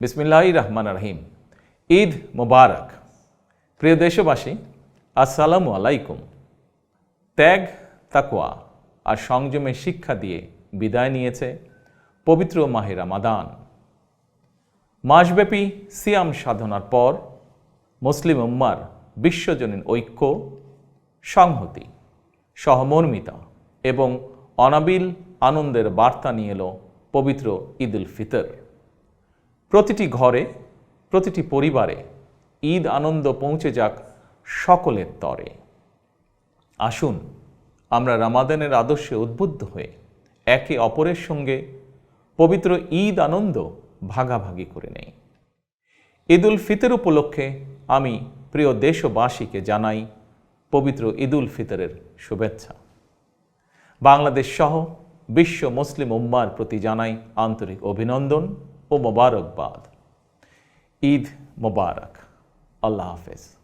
বিসমিল্লাহির রহমানির রহিম। ঈদ মোবারক। প্রিয় দেশবাসী, আসসালামু আলাইকুম। ত্যাগ, তাকওয়া আর সংযমের শিক্ষা দিয়ে বিদায় নিয়েছে পবিত্র মাহে রমাদান। মাসব্যাপী সিয়াম সাধনার পর মুসলিম উম্মার বিশ্বজনীন ঐক্য, সংহতি, সহমর্মিতা এবং অনাবিল আনন্দের বার্তা নিয়ে এলো পবিত্র ঈদ উল ফিতর। প্রতিটি ঘরে, প্রতিটি পরিবারে ঈদ আনন্দ পৌঁছে যাক সকলের তরে। আসুন আমরা রমাদানের আদর্শে উদ্বুদ্ধ হয়ে একে অপরের সঙ্গে পবিত্র ঈদ আনন্দ ভাগাভাগি করে নেই। ঈদ উল ফিতর উপলক্ষে আমি প্রিয় দেশবাসীকে জানাই পবিত্র ঈদ উল ফিতরের শুভেচ্ছা। বাংলাদেশ সহ বিশ্ব মুসলিম উম্মার প্রতি জানাই আন্তরিক অভিনন্দন ও মোবারকবাদ। ঈদ মোবারক। আল্লাহ হাফেজ।